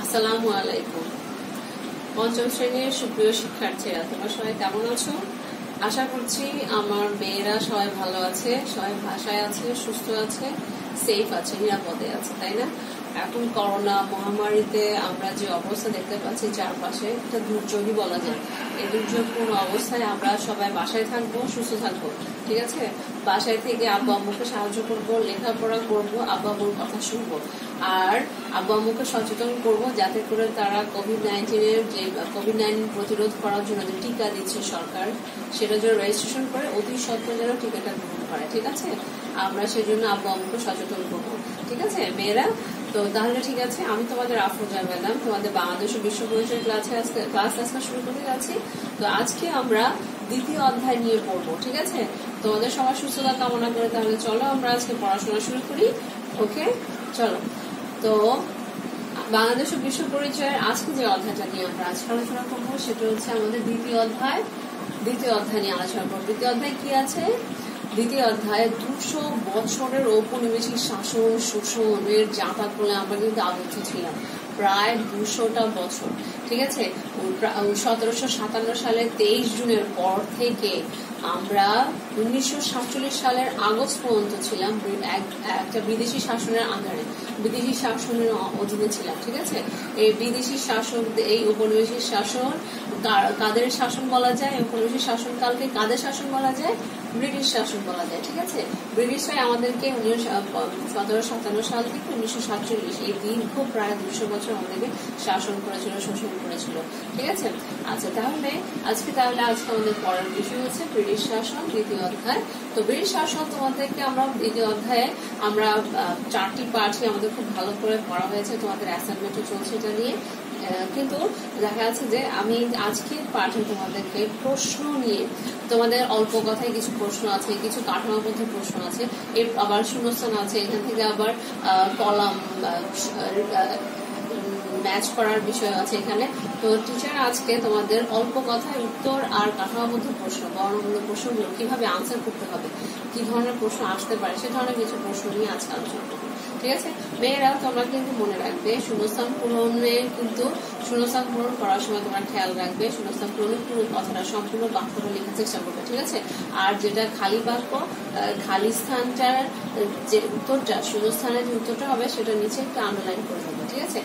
আসসালামু আলাইকুম। পঞ্চম শ্রেণীর সুপ্রিয় শিক্ষার্থীরা, তোমরা সবাই কেমন আছো? আশা করছি আমার মেয়েরা সবাই ভালো আছে, সবাই ভাষায় আছে, সুস্থ আছে, সেফ আছে, নিরাপদে আছে, তাই না? এখন করোনা মহামারীতে আমরা যে অবস্থা দেখতে পাচ্ছি চারপাশে, এটা দুর্যোগই বলা যায়। এই দুর্যোগপূর্ণ অবস্থায় আমরা সবাই বাসায় থাকবো, সুস্থ থাকবো, ঠিক আছে? বাসায় থেকে আব্বু আম্মুকে সাহায্য করব, লেখাপড়া করব, আব্বু আম্মুর কথা শুনবো, আর আব্বু আম্মুকে সচেতন করব যাতে করে তারা কোভিড-19 প্রতিরোধ করার জন্য যে টিকা দিচ্ছে সরকার, সেটা যেন রেজিস্ট্রেশন করে অতি সত্ত্বর যেন টিকাটা গ্রহণ করে, ঠিক আছে? আমরা সেজন্য আব্বু আম্মুকে সচেতন করবো, ঠিক আছে মেয়েরা? তো তাহলে ঠিক আছে, আমি তোমাদের আফরোজা ম্যাডাম, তোমাদের বাংলাদেশ বিশ্ব পরিচয় ক্লাস আজকে শুরু করতে যাচ্ছি। তো আজকে আমরা দ্বিতীয় অধ্যায় নিয়ে পড়বো, ঠিক আছে? তোমাদের সবার সুস্থতা কামনা করে তাহলে চলো আমরা আজকে পড়াশোনা শুরু করি। ওকে, চলো। তো বাংলাদেশ বিশ্ব পরিচয়ের আজকে যে অধ্যায়টা নিয়ে আমরা আজকে আলোচনা করবো সেটা হচ্ছে আমাদের দ্বিতীয় অধ্যায় নিয়ে আলোচনা করবো। দ্বিতীয় অধ্যায় কি আছে? দ্বিতীয় অধ্যায়ে 200 বছরের ঔপনিবেশিক শাসন শোষণের যাতা বলে আমরা কিন্তু আবদ্ধ ছিলাম প্রায় 200টা বছর, ঠিক আছে? 1757 সালের 23 জুনের পর থেকে আমরা 1947 সালের আগস্ট পর্যন্ত ছিলাম একটা বিদেশি শাসনের আন্ডারে, বিদেশি শাসনের অধীনে ছিলাম, ঠিক আছে? এই বিদেশি শাসক, এই ঔপনিবেশিক শাসন কাদের শাসন বলা যায়? ঔপনিবেশিক শাসনকালকে কাদের শাসন বলা যায়? ব্রিটিশ শাসন বলা যায়, ঠিক আছে? ব্রিটিশরাই আমাদেরকে 1757 সাল থেকে 1947 এই দীর্ঘ প্রায় 200 বছর আমাদেরকে শাসন করেছিল, শোষণ করেছিল, ঠিক আছে? আচ্ছা, তাহলে আজকে আমাদের পড়ার বিষয় হচ্ছে ব্রিটিশ শাসন, দ্বিতীয় অধ্যায়। তো ব্রিটিশ শাসন তোমাদেরকে আমরা দ্বিতীয় অধ্যায়ে আমরা 4টি পার্টই আমাদের খুব ভালো করে পড়া হয়েছে, তোমাদের অ্যাসাইনমেন্টও চলছে এটা নিয়ে। কিন্তু দেখা যাচ্ছে যে আমি আজকের পাঠে তোমাদেরকে প্রশ্ন নিয়ে, তোমাদের অল্প কথায় কিছু প্রশ্ন আছে, কিছু কাঠামোবদ্ধ প্রশ্ন আছে, আবার শূন্যস্থান আছে, এখান থেকে আবার কলাম ম্যাচ করার বিষয় আছে এখানে। তো টিচার আজকে তোমাদের অল্প কথায় উত্তর আর কাঠামোবদ্ধ প্রশ্ন, বর্ণমূলক প্রশ্নগুলো কিভাবে আনসার করতে হবে, কি ধরনের প্রশ্ন আসতে পারে, সে ধরনের কিছু প্রশ্ন নিয়ে আজকে আলোচনা করবো, ঠিক আছে? মেয়েরা তোমরা কিন্তু মনে রাখবে শূন্যস্থান পূরণ করার সময় তোমরা খেয়াল রাখবে শূন্যস্থান পূরণের পুরো কথাটা, সম্পূর্ণ বাক্যটা লেখার চেষ্টা করবে, ঠিক আছে? আর যেটা খালি বাক্য, খালি স্থানটার যে উত্তরটা, শূন্যস্থানের যে উত্তরটা হবে সেটা নিচে একটু আন্ডারলাইন করে দেবে, ঠিক আছে?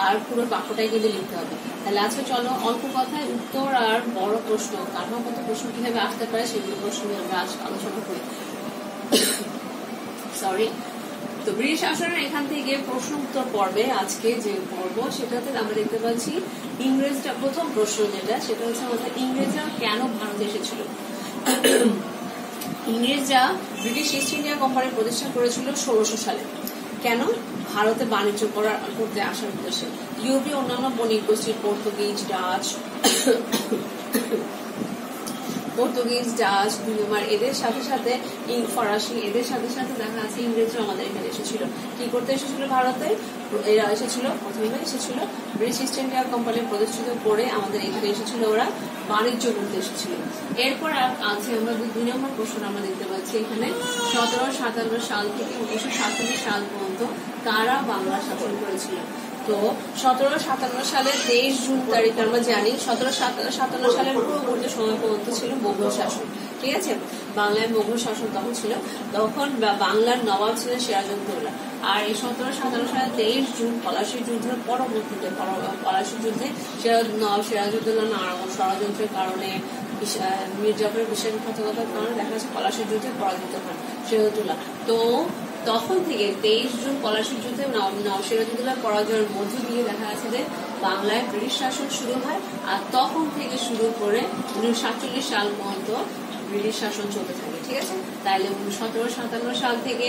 আর পুরো বাক্যটাই কিন্তু লিখতে হবে। তাহলে আজকে চলো অল্প কথায় উত্তর আর বড় প্রশ্ন, কাঠামোগত প্রশ্ন কিভাবে আসতে পারে সেগুলো প্রশ্ন নিয়ে আমরা আজকে আলোচনা করি। সরি। তো ব্রিটিশ শাসনের এখান থেকে প্রশ্ন উত্তর পর্বে আজকে যে পর্ব, সেটাতে আমরা দেখতে পাচ্ছি ইংরেজরা, প্রথম প্রশ্ন সেটা হচ্ছে আমাদের ইংরেজরা কেন ভারতে এসেছিল? ইংরেজরা ব্রিটিশ ইস্ট ইন্ডিয়া কোম্পানি প্রতিষ্ঠা করেছিল 1600 সালে। কেন? ভারতে বাণিজ্য করতে আসার উদ্দেশ্যে। ইউরোপীয় অন্যান্য বণিক গোষ্ঠীর পর্তুগিজ, ডাচ, মিয়ানমার, এদের সাথে সাথে ফরাসি, এদের সাথে সাথে দেখা আছে ইংরেজরা আমাদের এখানে এসেছিল। কি করতে এসেছিল ভারতে? এরা প্রথমে এসেছিল ব্রিটিশ ইস্ট ইন্ডিয়া কোম্পানি প্রতিষ্ঠিত করে আমাদের এখানে এসেছিল, ওরা বাণিজ্য করতে এসেছিল। এরপর আছে আমরা 2 নম্বর প্রশ্ন আমরা দেখতে পাচ্ছি এখানে, 1757 সাল থেকে 1947 সাল পর্যন্ত কারা বাংলা শাসন করেছিল? তো 1757 সালের 23 জুন তারিখ আমরা জানি 1757 সালের পূর্ববর্তী সময় পর্যন্ত ছিল মোগল শাসন, ঠিক আছে? বাংলায় মোগল শাসন তখন ছিল, তখন বাংলার নবাব ছিলেন সিরাজউদ্দৌলা। আর এই 1757 সালের 23 জুন পলাশী যুদ্ধের পরবর্তীতে, পলাশী যুদ্ধে সিরাজউদ্দৌলা ষড়যন্ত্রের কারণে, মির্জাপুরের বিশ্বাসঘাতকতার কারণে দেখা যাচ্ছে পলাশী যুদ্ধে পরাজিত হন সিরাজউদ্দৌলা। তো তখন থেকে 23 জুন পলাশী যুদ্ধে সিরাজউদ্দৌলার পরাজয়ের মধ্য দিয়ে দেখা যাচ্ছে যে বাংলায় ব্রিটিশ শাসন শুরু হয়, আর তখন থেকে শুরু করে 1947 সাল পর্যন্ত ব্রিটিশ শাসন চলতে থাকে, ঠিক আছে? তাইলে 1757 সাল থেকে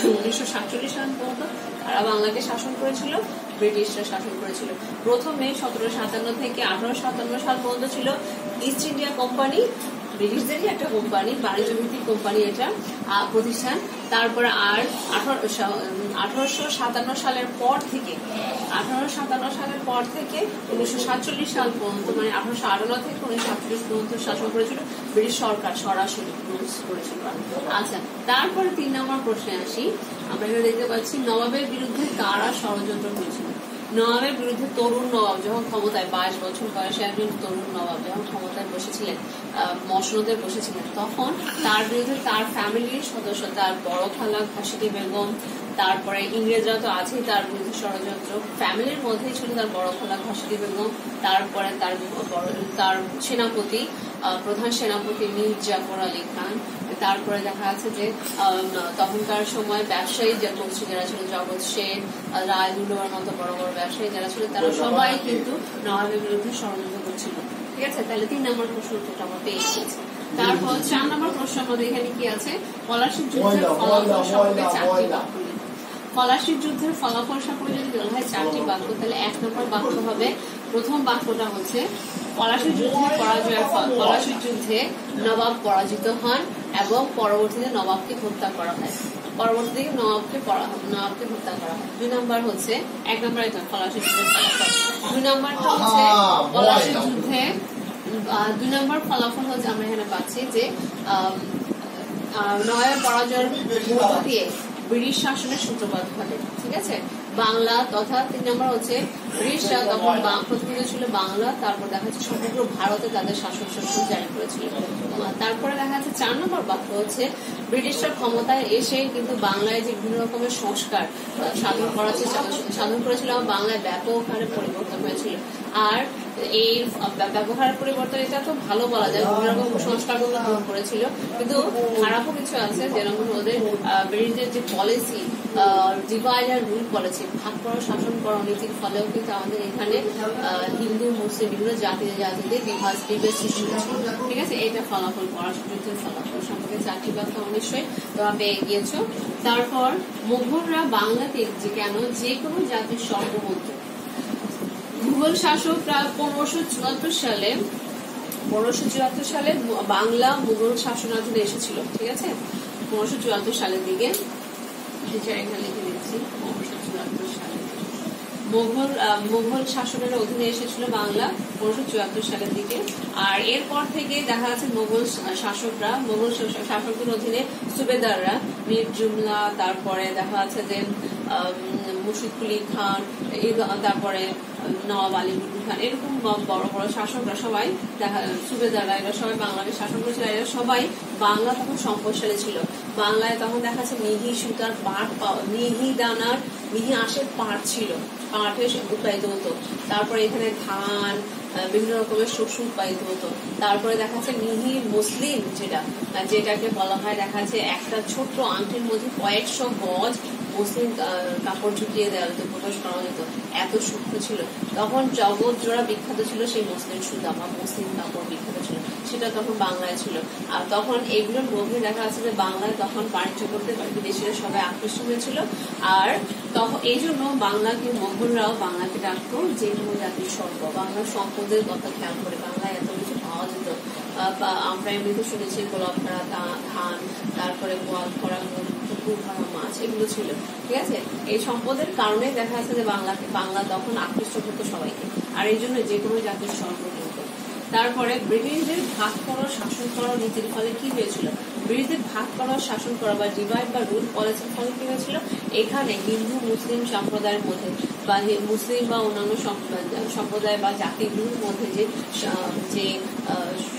1947 সাল পর্যন্ত তারা বাংলাকে শাসন করেছিল, ব্রিটিশরা শাসন করেছিল। প্রথমে 1757 থেকে 1857 সাল পর্যন্ত ছিল ইস্ট ইন্ডিয়া কোম্পানি, ব্রিটিশদেরই একটা কোম্পানি, বাণিজ্য ভিত্তিক কোম্পানি, এটা প্রতিষ্ঠান। তারপরে আর 1857 সালের পর থেকে 1947 সাল পর্যন্ত, মানে 1858 থেকে 1947 পর্যন্ত শাসন করেছিল ব্রিটিশ সরকার, সরাসরি করেছিল। আচ্ছা, তারপরে 3 নম্বর প্রশ্নে আসি। আমরা এখানে দেখতে পাচ্ছি নবাবের বিরুদ্ধে কারা ষড়যন্ত্র করেছিল? নবাবের বিরুদ্ধে তরুণ নবাব যখন ক্ষমতায় 22 বছর বয়সে একজন তরুণ নবাব যখন ক্ষমতায় বসেছিলেন, মসনদে বসেছিলেন, তখন তার বিরুদ্ধে তার ফ্যামিলির সদস্য, তার বড় খালা ঘাসিটি বেগম, তারপরে ইংরেজরা তো আছেই তার বিরুদ্ধে ষড়যন্ত্র, ফ্যামিলির মধ্যেই ছিল তার বড় খালা ঘাসিটি বেগম, তারপরে তার সেনাপতি, প্রধান সেনাপতি মীর জাফর আলী খান, তারপরে দেখা যাচ্ছে যে তখনকার সময় ব্যবসায়ী যারা ছিল জগৎ শেখ, রায়দুল্লোর মতো বড় বড় ব্যবসায়ী যারা ছিল, তারা সবাই কিন্তু নবাবের বিরুদ্ধে ষড়যন্ত্র করছিল। ঠিক আছে, তাহলে 3 নম্বর প্রশ্ন উত্তরটা আমরা পেয়ে গেছি। তারপর 4 নম্বর প্রশ্ন আমাদের এখানে কি আছে, পলাশীর যুদ্ধের ফলাফল সম্পর্কে 4টি বাক্য লিখো। পলাশীর যুদ্ধের ফলাফল সম্পর্কে যদি বলা হয় 4টি বাক্য, তাহলে 1 নম্বর বাক্য হবে, প্রথম বাক্যটা হচ্ছে পলাশীর যুদ্ধে পরাজয়ের ফল। পলাশীর যুদ্ধে নবাব পরাজিত হন এবং পরবর্তীতে নবাবকে হত্যা করা হয়। পরবর্তীতে নবাবকে হত্যা করা হয়। 2 নম্বর হচ্ছে, 1 নম্বর পলাশীর যুদ্ধের ফলাফল। 2 নম্বরটা হচ্ছে পলাশীর যুদ্ধে 2 নম্বর ফলাফল হচ্ছে আমরা এখানে পাচ্ছি যে নবাবের পরাজয়ের মধ্য দিয়ে ব্রিটিশ শাসনের সূত্রপাত ঘটে। ঠিক আছে, বাংলা তথা 3 নম্বর হচ্ছে ব্রিটিশরা তখন প্রথমে ছিল বাংলা, তারপর দেখা যাচ্ছে সমগ্র ভারতে তাদের শাসন জারি করেছিল। তারপরে দেখা যাচ্ছে 4 নম্বর বাক্য হচ্ছে ব্রিটিশরা ক্ষমতায় এসে কিন্তু বাংলায় যে বিভিন্ন রকমের সংস্কার সাধন করেছিল এবং বাংলায় ব্যাপক হারে পরিবর্তন হয়েছিল। আর এই ব্যাপক হারে পরিবর্তন, এটা তো ভালো বলা যায়, বিভিন্ন রকম সংস্কারগুলো গ্রহণ করেছিল, কিন্তু খারাপও কিছু আছে, যেরকম ওদের ব্রিটিশদের যে পলিসি, ডিভাইড আর রুল পলিসি, ভাগ করো শাসন করো নীতির ফলেও কিন্তু আমাদের এখানে হিন্দু মুসলিম বিভিন্ন জাতিতে বিভেদ সৃষ্টি হয়েছিল। ঠিক আছে, এটা ফলাফল পলাশীর যুদ্ধের ফলাফল সম্পর্কে 4টি বাক্য অবশ্যই তোমরা পেয়ে গিয়েছো। তারপর মুঘলরা বাংলাতে কেন যে কোনো জাতির সর্বমধ্য, মুঘল শাসকরা 1574 সালে বাংলা মুঘল শাসনাধীনে এসেছিল। ঠিক আছে, 1574 সালের দিকে এখানে লিখে দিচ্ছি, 1574 সালে মুঘল শাসনের অধীনে এসেছিল বাংলা 1574 সালের দিকে। আর এরপর থেকে দেখা যাচ্ছে মুঘল শাসকদের অধীনে সুবেদাররা, মীর জুমলা, তারপরে দেখা যাচ্ছে যে মুর্শিদ কুলি খান, তারপরে নওয়াব আলী খান, এরকম বড় বড় শাসকরা সবাই সুবেদাররা, এরা সবাই বাংলাকে শাসন করেছিল। এরা সবাই বাংলা তখন সম্পদশালী ছিল। বাংলায় তখন দেখা যাচ্ছে মিহি সুতার পাট, মিহি আঁশের পাট ছিল, পাটে উৎপাদিত হতো। তারপরে এখানে ধান, বিভিন্ন রকমের শস্য উৎপাদিত হতো। তারপরে দেখা যাচ্ছে মিহি মুসলিম, যেটাকে বলা হয়, দেখা যাচ্ছে একটা ছোট্ট আংটির মধ্যে কয়েকশো গজ মুসলিম কাপড় ঝুঁকিয়ে দেওয়া হতো, প্রকাশ করা যেত, এত সূক্ষ্ম ছিল। তখন জগৎ জোড়া বিখ্যাত ছিল সেই মুসলিম সুতা বা মুসলিম কাপড় বিখ্যাত ছিল, সেটা তখন বাংলায় ছিল। আর তখন এগুলোর মধ্যে দেখা যাচ্ছে যে বাংলায় তখন বাণিজ্য করতে বিদেশিরা সবাই আকৃষ্ট হয়েছিল। আর তখন এই জন্য মোগলরাও বাংলাকে ডাকতো যে কোনো জাতির স্বর্গ। বাংলার সম্পদের কথা খেয়াল করে বাংলায় এত কিছু পাওয়া যেত। আমরা এমনিতে শুনেছি গোলাপ ভরা ধান, তারপরে গোয়াল ভরা পুকুর ভরা মাছ, এগুলো ছিল। ঠিক আছে, এই সম্পদের কারণে দেখা যাচ্ছে যে বাংলা তখন আকৃষ্ট করতো সবাইকে, আর এই জন্য যে কোনো জাতির স্বর্গ কিন্তু। তারপরে ব্রিটিশদের ভাগ করো শাসন করো নীতির ফলে কি হয়েছিল, ব্রিটিশদের ভাগ করা শাসন করা বা ডিভাইড বা রুল পলিসির ফলে কি হয়েছিল, এখানে হিন্দু মুসলিম সম্প্রদায়ের মধ্যে বা মুসলিম বা অন্যান্য সম্প্রদায় বা জাতিগুলোর মধ্যে যে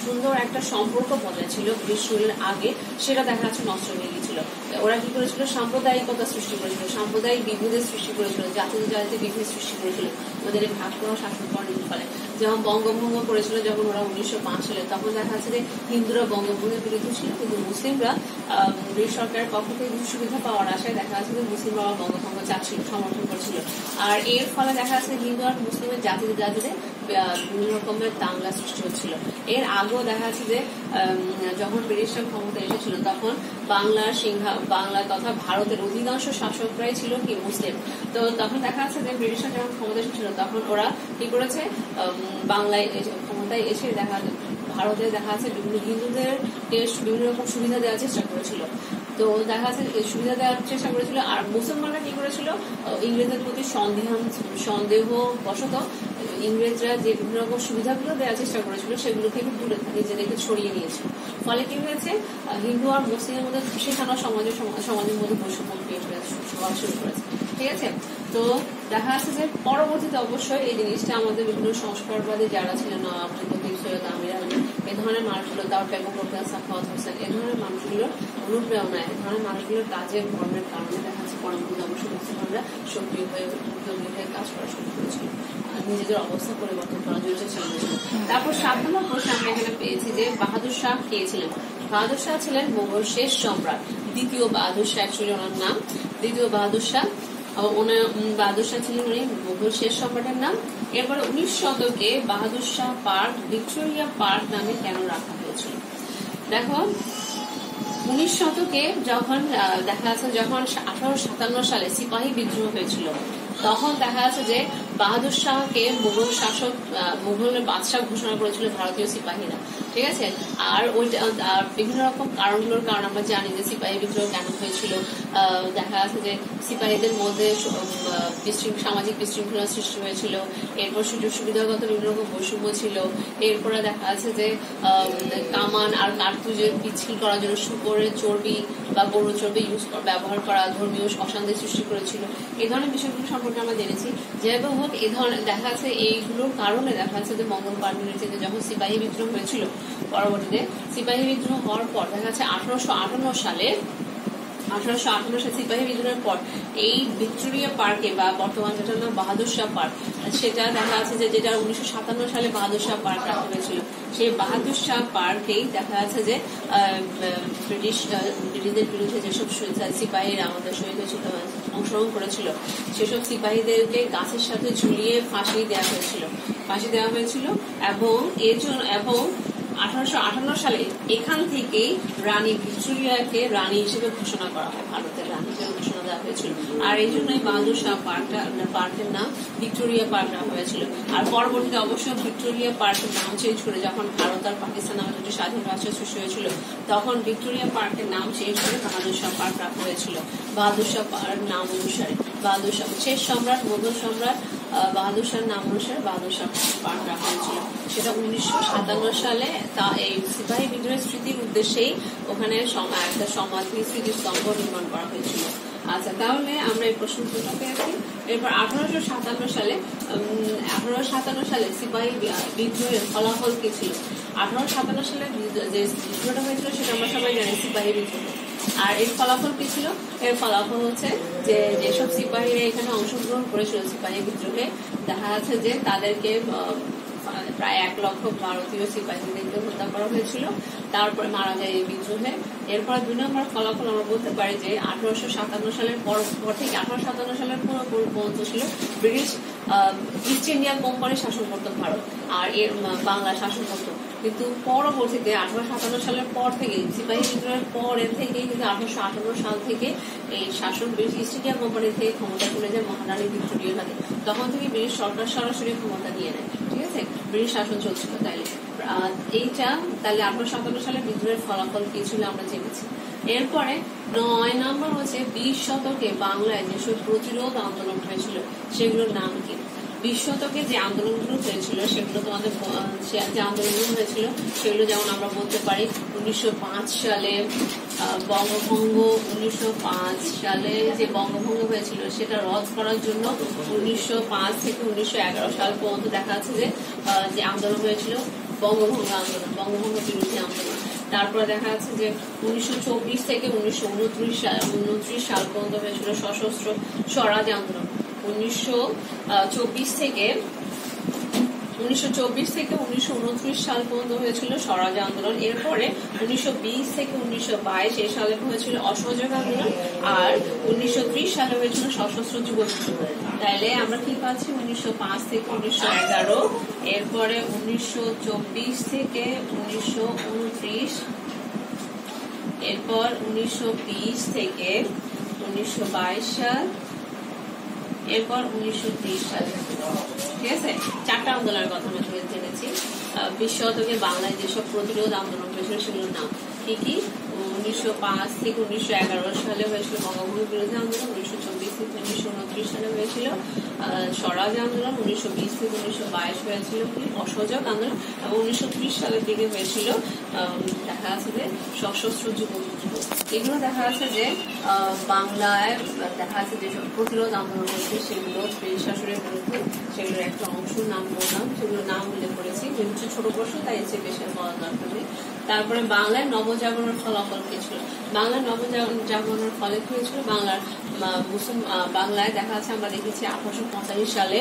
সুন্দর একটা সম্পর্ক বজায় ছিল ব্রিটিশ রুলের আগে, সেটা দেখা যাচ্ছে নষ্ট হয়ে গিয়েছিল। ওরা কি করেছিল, সাম্প্রদায়িকতা সৃষ্টি করেছিল, সাম্প্রদায়িক বিভেদের সৃষ্টি করেছিল, জাতিতে বিভেদ সৃষ্টি করেছিল ওদের ভাগ করা শাসন করার নীতির ফলে। যেমন বঙ্গভঙ্গ করেছিল যখন ওরা 1905 সালে, তখন দেখা যাচ্ছে যে হিন্দুরা বঙ্গভঙ্গের বিরুদ্ধে ছিল, কিন্তু মুসলিমরা ব্রিটিশ সরকারের পক্ষ থেকে কিছু সুবিধা পাওয়ার আশায় দেখা যাচ্ছে যে মুসলিমরা বঙ্গভঙ্গ চাচ্ছিল, সমর্থন করছিল। আর এর ফলে দেখা যাচ্ছে হিন্দু আর মুসলিমের জাতিতে বিভিন্ন রকমের দাঙ্গা সৃষ্টি হচ্ছিল। এর আগেও দেখা যাচ্ছে যে যখন ব্রিটিশরা ক্ষমতা এসেছিল তখন বাংলা তথা ভারতের অধিকাংশ শাসকরাই ছিল কি মুসলিম। তো তখন দেখা যাচ্ছে যে ব্রিটিশরা যখন ক্ষমতা এসেছিল তখন ওরা কি করেছে, বাংলায় ক্ষমতায় এসে ভারতে দেখা যাচ্ছে বিভিন্ন হিন্দুদের বিভিন্ন রকম সুবিধা দেওয়ার চেষ্টা করেছিল। তো দেখা যাচ্ছে সুবিধা দেওয়ার চেষ্টা করেছিল। আর মুসলমানরা কি করেছিল, ইংরেজদের প্রতি সন্দেহ বশত ইংরেজরা যে বিভিন্ন রকম সুবিধাগুলো দেওয়ার চেষ্টা করেছিল সেগুলো থেকে দূরে নিজেদেরকে ছড়িয়ে নিয়েছিল। ফলে কি হয়েছে, হিন্দু আর মুসলিমের মধ্যে সেখানে সমাজের মধ্যে বৈষম্য ক্রিয়েট হওয়া শুরু করেছে। ঠিক আছে, তো দেখা যাচ্ছে যে পরবর্তীতে অবশ্যই এই জিনিসটা আমাদের বিভিন্ন সংস্কারবাদী যারা ছিলেন নবাব সৈয়দ সৈয়দ আমির আলী এ ধরনের মানুষগুলো, তার বেগম রোকেয়া সাখাওয়াত হোসেন, এ ধরনের মানুষগুলোর অনুপ্রেরণায়, এ ধরনের মানুষগুলোর কাজের ধর্মের কারণে দেখা যাচ্ছে পরবর্তীতে অবশ্যই মুসলমানরা সক্রিয় হয়ে উদ্যোগী হয়ে কাজ করা শুরু করেছিল, নিজেদের অবস্থা পরিবর্তন করার জন্য চেষ্টা করেছিল। তারপর 7 নম্বর প্রশ্নে আমরা এখানে পেয়েছি যে বাহাদুর শাহ কে ছিলেন। বাহাদুর শাহ ছিলেন মোগল শেষ সম্রাট, দ্বিতীয় বাহাদুর শাহ, অ্যাকচুয়ালি ওনার নাম দ্বিতীয় বাহাদুর শাহ। বাহাদুর শাহ ছিলেন উনি মোগল শেষ সম্রাটের নাম। এরপরে 19 শতকে Bahadur Shah park Victoria park নামে কেন রাখা হয়েছিল? দেখো 19 শতকে যখন দেখা যাচ্ছে যখন 1857 সালে সিপাহী বিদ্রোহ হয়েছিল, তখন দেখা যাচ্ছে যে বাহাদুর শাহকে মুঘল শাসক, মুঘলের বাদশাহ ঘোষণা করেছিল ভারতীয় সিপাহীরা, ঠিক আছে। আর ওইটা বিভিন্ন রকম কারণগুলোর কারণ আমরা জানি যে সিপাহী বিদ্রোহ কেন হয়েছিল। দেখা যাচ্ছে যে সিপাহীদের মধ্যে সামাজিক বিশৃঙ্খলা সৃষ্টি হয়েছিল, এরপর সুযোগ সুবিধাগত বিভিন্ন রকম বৈষম্য ছিল, এরপরে দেখা যাচ্ছে যে কামান আর কার্তুজের পিছিল করার জন্য শুকরের চর্বি বা গরু চর্বি ব্যবহার করা ধর্মীয় অশান্তি সৃষ্টি করেছিল। এই ধরনের বিষয়গুলো সম্পর্কে আমরা জেনেছি। যেভাবে হোক এই ধরনের দেখা যাচ্ছে এইগুলোর কারণে দেখা যাচ্ছে যে মঙ্গল পার্বণীতে যখন সিপাহী বিদ্রোহ হয়েছিল, পরবর্তীতে সিপাহী বিদ্রোহ হওয়ার পর দেখা যাচ্ছে 1858 সালে সিপাহী বিদ্রোহের পর এই ভিক্টোরিয়া পার্কে বা বর্তমান যেটা নাম বাহাদুর শাহ পার্ক, সেটা দেখা যাচ্ছে যে যেটা 1957 সালে বাহাদুর শাহ পার্ক রাখা হয়েছিল, সেই বাহাদুর শাহ পার্কেই দেখা যাচ্ছে যে ব্রিটিশদের বিরুদ্ধে যেসব সিপাহীরা আমাদের শহীদ হয়েছিল, অংশগ্রহণ করেছিল, সেসব সিপাহীদেরকে গাছের সাথে ঝুলিয়ে ফাঁসি দেওয়া হয়েছিল এবং 1858 সালে এখান থেকেই রানী ভিক্টোরিয়াকে রানী হিসেবে ঘোষণা করা হয়, ভারতের রানী হিসেবে ঘোষণা দেওয়া হয়েছিল। আর এই জন্যই বাহাদুর শাহ পার্কের নাম ভিক্টোরিয়া পার্ক রাখা হয়েছিল। আর পরবর্তীতে অবশ্যই ভিক্টোরিয়া পার্কের নাম চেঞ্জ করে যখন ভারত আর পাকিস্তান নামে দুটি স্বাধীন রাষ্ট্র সৃষ্টি হয়েছিল, তখন ভিক্টোরিয়া পার্কের নাম চেঞ্জ করে বাহাদুর শাহ পার্ক রাখা হয়েছিল বাহাদুর শাহ পার্ক নাম অনুসারে। বাহাদুর শাহ শেষ সম্রাট, মোগল সম্রাট বাহাদুর শাহ নাম অনুসারে বাহাদুর শাহ পার্ক রাখা হয়েছিল। সেটা 1957 সালে তা এই সিপাহী বিদ্রোহের স্মৃতির উদ্দেশ্যেই ওখানে একটা সমাধি স্মৃতিস্তম্ভ নির্মাণ করা হয়েছিল। আচ্ছা, তাহলে আমরা এই প্রশ্ন পেয়েছি। এরপর 1857 সালে সিপাহী বিদ্রোহের ফলাফল কি ছিল? 1857 সালে যে বিদ্রোহটা হয়েছিল সেটা আমরা সবাই জানি, সিপাহী বিদ্রোহ। আর এর ফলাফল কি ছিল? এর ফলাফল হচ্ছে যে যেসব সিপাহীরা এখানে অংশগ্রহণ করেছিল সিপাহী বিদ্রোহে, দেখা যাচ্ছে যে তাদেরকে প্রায় 1 লক্ষ ভারতীয় সিপাহীদেরকে হত্যা করা হয়েছিল, তারপরে মারা যায় এই বিদ্রোহে। এরপর 2 নম্বর ফলাফল আমরা বলতে পারি যে 1857 সালের পর থেকে 1857 সালের পুরোপুরি পর্যন্ত ছিল ব্রিটিশ ইস্ট ইন্ডিয়া কোম্পানি শাসন করত ভারত, আর এর বাংলা শাসন করত। কিন্তু পরবর্তীতে 1857 সালের পর থেকে সিপাহী বিদ্রোহের পরের থেকে কিন্তু 1858 সাল থেকে এই শাসন ব্রিটিশ ইস্ট ইন্ডিয়া কোম্পানি থেকে ক্ষমতা চলে যায় মহারানী ভিক্টোরিয়ার হাতে। তখন থেকে ব্রিটিশ সরকার সরাসরি ক্ষমতা নিয়ে নেয়, ঠিক আছে, ব্রিটিশ শাসন চলছিল। তাহলে 1857 সালের বিদ্রোহের ফলাফল কি ছিল আমরা জেনেছি। এরপরে 9 নম্বর হচ্ছে 20 শতকে বাংলায় যেসব প্রতিরোধ আন্দোলন হয়েছিল সেগুলোর নাম কি? 20 শতকে যে আন্দোলনগুলো হয়েছিল সেগুলো তোমাদের যে আন্দোলনগুলো হয়েছিল সেগুলো যেমন আমরা বলতে পারি 1905 সালে বঙ্গভঙ্গ, 1905 সালে যে বঙ্গভঙ্গ হয়েছিল সেটা রদ করার জন্য 1905 থেকে 1911 সাল পর্যন্ত দেখা যাচ্ছে যে আন্দোলন হয়েছিল বঙ্গভঙ্গ আন্দোলন, বঙ্গভঙ্গ বিরোধী আন্দোলন। তারপরে দেখা যাচ্ছে যে 1924 থেকে 1929 সাল পর্যন্ত হয়েছিল সশস্ত্র স্বরাজ আন্দোলন। 1924 থেকে 1929 সাল পর্যন্ত হয়েছিল স্বরাজ আন্দোলন। এরপরে 1920 থেকে 1922 এই সালে হয়েছিল অসহযোগ আন্দোলন, আর 1930 সালে হয়েছিল সশস্ত্র যুব বিদ্রোহ। তাইলে আমরা কি পাচ্ছি 1905 থেকে 1911, এরপরে 1924 থেকে 1929, এরপর 1920 থেকে 1922 সাল, এরপর 1930 সাল। ঠিক আছে, 4টা আন্দোলনের কথা আমরা জেনেছি। 20 শতকে বাংলায় যেসব প্রতিরোধ আন্দোলন হয়েছিল সেগুলোর নাম কি কি? 1905 থেকে 1911 সালে হয়েছিল বঙ্গভঙ্গ বিরোধী আন্দোলন, 1924 থেকে 1929 সালে হয়েছিল স্বরাজ আন্দোলন, 1920 থেকে 1922 হয়েছিল অসহযোগ আন্দোলন, এবং 1930 সালের দিকে হয়েছিল দেখা যাচ্ছে যে সশস্ত্র যুব বিদ্রোহ। এগুলো দেখা যাচ্ছে যে বাংলায় দেখা যাচ্ছে যে প্রতিরোধ আন্দোলন হয়েছে, সেগুলো ব্রিটিশ শাসনের বিরুদ্ধে, সেগুলোর একটা অংশ নাম বললাম, সেগুলো নাম উল্লেখ করেছি, যেহেতু ছোট প্রশ্ন তাই হচ্ছে বেশি বলার দরকার নেই। তারপরে বাংলায় নবজাগরণের ফলাফল কি ছিল? বাংলার নবজাগরণের ফলে কি হয়েছিল? বাংলায় দেখা যাচ্ছে আমরা দেখেছি 1885 সালে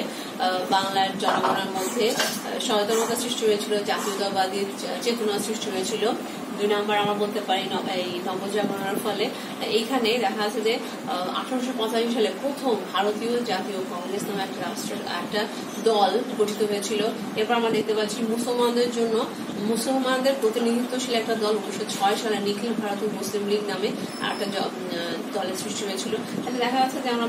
বাংলার জনগণের মধ্যে সচেতনতা সৃষ্টি হয়েছিল, জাতীয়তাবাদী চেতনা সৃষ্টি হয়েছিল। 2 নম্বর আমরা বলতে পারি এই নবজাগরণের ফলে এইখানে দেখা যাচ্ছে যে 1885 সালে প্রথম ভারতীয় জাতীয় কংগ্রেস নামে একটা দল গঠিত হয়েছিল। এরপর আমরা দেখতে পাচ্ছি মুসলমানদের প্রতিনিধিত্বশীল একটা দল 1906 সালে নিখিল ভারতীয় মুসলিম লীগ নামে একটা দলের সৃষ্টি হয়েছিল। তাহলে দেখা যাচ্ছে যে আমরা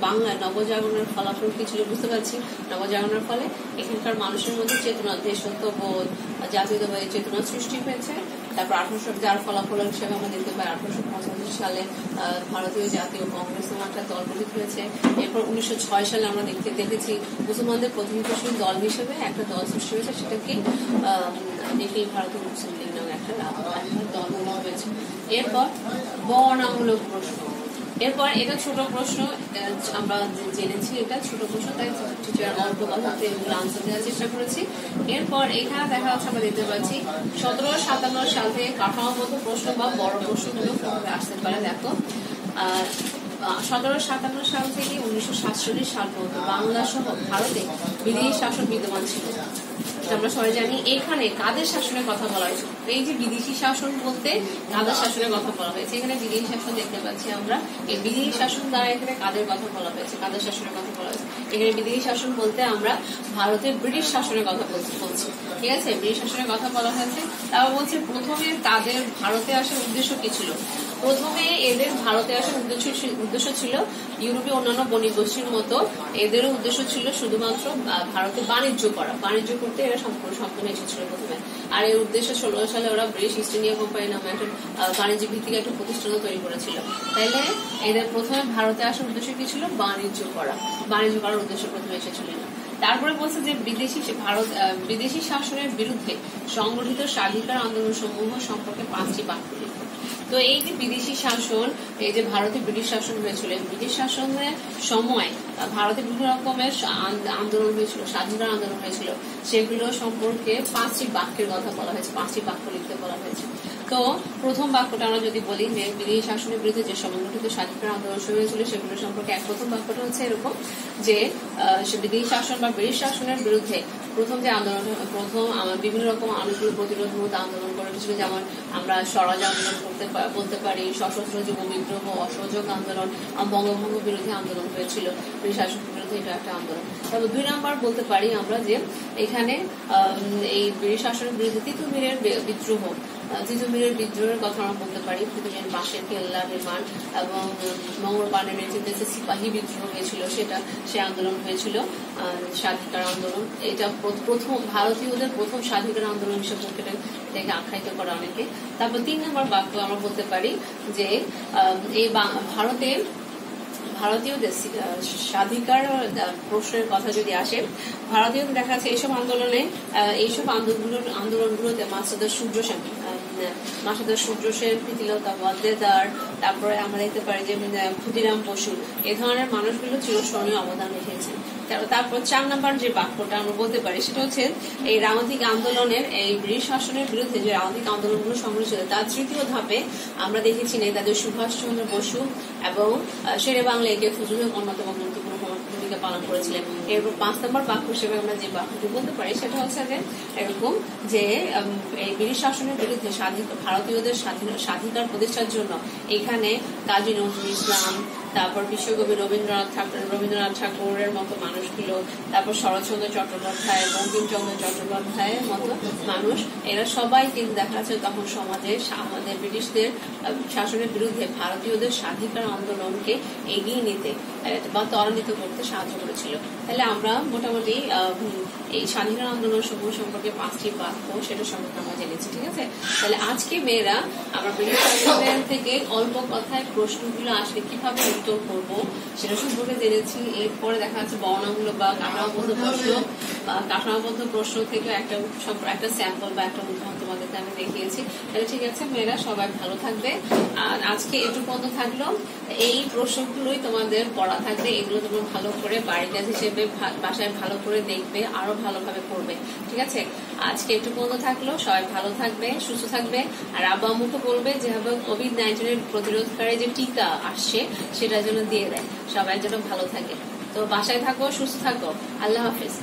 বাংলায় নবজাগরণের ফলাফল কি ছিল বুঝতে পারছি। নবজাগরণের ফলে এখানকার মানুষের মধ্যে চেতনা, দেশত্ববোধ, জাতীয়তাবাদী চেতনা সৃষ্টি হয়েছে। তারপর 1800 যার ফলাফল হিসেবে আমরা দেখতে পাই 1885 সালে ভারতীয় জাতীয় কংগ্রেস নামে একটা দল গঠিত হয়েছে। এরপর 1906 সালে আমরা দেখেছি মুসলমানদের প্রতিনিধিত্বশীল দল হিসেবে একটা দল সৃষ্টি হয়েছে, সেটা কি নিখিল ভারতীয় মুসলিম লীগ নামে একটা দল হয়েছে। এরপর বর্ণনামূলক প্রশ্ন, এরপর এটা ছোট প্রশ্ন, আমরা জেনেছি এটা ছোট প্রশ্ন, তাই টিচার অল্প কথাতে এগুলো আনসার দেওয়ার চেষ্টা করেছি। এরপর এখানে দেখা যাচ্ছে আমরা দেখতে পাচ্ছি 1757 সাল থেকে কাঠামোগত প্রশ্ন বা বড় প্রশ্নগুলো কিভাবে আসতে পারে। দেখো 1757 সাল থেকে 1947 সাল পর্যন্ত বাংলা সহ ভারতে বিদেশি শাসন বিদ্যমান ছিল। আমরা সবাই জানি এখানে কাদের শাসনের কথা বলা হয়েছে। এই যে বিদেশি শাসন বলতে কাদের শাসনের কথা বলা হয়েছে, এখানে বিদেশি শাসন দেখতে পাচ্ছি আমরা। এই বিদেশি শাসন দ্বারা এখানে কাদের কথা বলা হয়েছে, কাদের শাসনের কথা বলা হয়েছে। এখানে বিদেশি শাসন বলতে আমরা ভারতের ব্রিটিশ শাসনের কথা বলছি, ঠিক আছে, ব্রিটিশ শাসনের কথা বলা হয়েছে। তারপর বলছে প্রথমে তাদের ভারতে আসার উদ্দেশ্য কি ছিল। প্রথমে এদের ভারতে আসার উদ্দেশ্য ছিল ইউরোপীয় অন্যান্য বণিক গোষ্ঠীর মতো এদেরও উদ্দেশ্য ছিল শুধুমাত্র ভারতে বাণিজ্য করা, বাণিজ্য করতে এরা সম্পূর্ণ এসেছিল প্রথমে। আর এই উদ্দেশ্যে 16 সালে ওরা ব্রিটিশ ইস্ট ইন্ডিয়া কোম্পানি নামে একটা বাণিজ্য ভিত্তিক একটা প্রতিষ্ঠানও তৈরি করেছিল। তাইলে এদের প্রথমে ভারতে আসার উদ্দেশ্য কি ছিল? বাণিজ্য করার উদ্দেশ্য প্রথমে এসেছিল। তারপরে বলছে যে বিদেশি শাসনের বিরুদ্ধে সংগঠিত স্বাধিকার আন্দোলন সমূহ সম্পর্কে 5টি বাক্য লিখুন। তো এই যে বিদেশি শাসন, এই যে ভারতে ব্রিটিশ শাসন হয়েছিল, ব্রিটিশ শাসনের সময় ভারতে বিভিন্ন রকমের আন্দোলন হয়েছিল, স্বাধীনতার আন্দোলন হয়েছিল, সেগুলো সম্পর্কে 5টি বাক্যের কথা বলা হয়েছে, 5টি বাক্য লিখতে বলা হয়েছে। তো প্রথম বাক্যটা আমরা যদি বলি যে বিদেশি শাসনের বিরুদ্ধে যে সংগঠিত স্বাধীনতার আন্দোলন শুরু হয়েছিল সেগুলো সম্পর্কে প্রথম বাক্যটা হচ্ছে এরকম যে বিদেশি শাসন বা ব্রিটিশ শাসনের বিরুদ্ধে প্রথম যে আন্দোলন, বিভিন্ন রকম আনুষ্ঠানিক প্রতিরোধমূলক আন্দোলন করেছিল, যেমন আমরা স্বরাজ আন্দোলন বলতে পারি, সশস্ত্র যুব বিদ্রোহ, অসহযোগ আন্দোলন, বঙ্গভঙ্গ বিরোধী আন্দোলন হয়েছিল, ব্রিটিশ শাসনের বিরুদ্ধে এটা একটা আন্দোলন। তবে 2 নম্বর বলতে পারি আমরা যে এখানে এই ব্রিটিশ শাসনের বিরুদ্ধে তিতুমিরের বিদ্রোহের কথা আমরা বলতে পারি। তিতুমির বাঁশের কেল্লা নির্মাণ এবং মঙ্গল পাণ্ডের নেতৃত্বে সিপাহী বিদ্রোহ হয়েছিল, সে আন্দোলন হয়েছিল স্বাধিকার আন্দোলন। এটা প্রথম ভারতীয়দের প্রথম স্বাধিকার আন্দোলন হিসেবে এটাকে আখ্যায়িত করা অনেকে। তারপর 3 নম্বর বাক্য আমরা বলতে পারি যে এই ভারতীয়দের স্বাধিকার প্রশ্নের কথা যদি আসে, ভারতীয়দের দেখা যাচ্ছে এইসব আন্দোলনগুলোতে মাস্টারদার সূর্য সেন, প্রীতিলতা ওয়াদ্দেদার, তারপরে আমরা দেখতে পারি যে ক্ষুদিরাম বসু, এ ধরনের মানুষগুলো চিরস্মরণীয় অবদান রেখেছেন। তারপর 4 নম্বর যে বাক্যটা আমরা বলতে পারি সেটা হচ্ছে এই রাজনৈতিক আন্দোলনের, এই ব্রিটিশ শাসনের বিরুদ্ধে যে রাজনৈতিক আন্দোলনগুলো সংঘটিত হয়েছে তার 3য় ধাপে আমরা দেখেছি নেতাজি সুভাষচন্দ্র বসু এবং শেরে বাংলা একে ফজলুল অন্যতম গুরুত্বপূর্ণ ভূমিকা পালন করেছিলেন। এরপর 5 নম্বর বাক্য হিসেবে আমরা যে বাক্যটি বলতে পারি সেটা হচ্ছে যে এরকম যে এই ব্রিটিশ শাসনের বিরুদ্ধে ভারতীয়দের স্বাধিকার প্রতিষ্ঠার জন্য এখানে কাজী নজরুল ইসলাম, তারপর বিশ্বকবি রবীন্দ্রনাথ ঠাকুরের মতো মানুষগুলো, তারপর শরৎচন্দ্র চট্টোপাধ্যায়, বঙ্কিমচন্দ্র চট্টোপাধ্যায়ের মতো মানুষ, এরা সবাই কিন্তু দেখা যাচ্ছে তখন সমাজে আমাদের ব্রিটিশদের শাসনের বিরুদ্ধে ভারতীয়দের স্বাধিকার আন্দোলনকে এগিয়ে নিতে বা ত্বরান্বিত করতে সাহায্য করেছিল। তাহলে আমরা মোটামুটি এই স্বাধীনতা আন্দোলন সমূহ সম্পর্কে 5টি বাক্য সেটা সম্পর্কে আমরা জেনেছি। ঠিক আছে, তাহলে আজকে মেয়েরা আমরা ব্রিটিশ থেকে অল্প কথায় প্রশ্নগুলো আসলে কিভাবে উত্তর করবো সেটা সম্পর্কে জেনেছি। এরপরে দেখা যাচ্ছে বর্ণামূলক বা কাঠামোবদ্ধ প্রশ্ন থেকে একটা স্যাম্পল বা একটা উদাহরণ তোমাদেরকে আমি দেখিয়েছি। তাহলে ঠিক আছে মেয়েরা, সবাই ভালো থাকবে। আর আজকে এটুকু পর্যন্ত থাকলো। এই প্রশ্নগুলোই তোমাদের পড়া থাকবে, এগুলো তোমরা ভালো করে বাড়ির কাজ হিসেবে বাসায় ভালো করে দেখবে, আরো ভালোভাবে করবে। ঠিক আছে, আজকে একটু পর্যন্ত থাকলো। সবাই ভালো থাকবে, সুস্থ থাকবে। আর আব্বু আম্মুকে বলবে যেভাবে কোভিড-19 প্রতিরোধকারী যে টিকা আসছে সেটার জন্য দিয়ে দেয়, সবাই যেন ভালো থাকে। তো বাসায় থাকো, সুস্থ থাকো। আল্লাহ হাফিজ।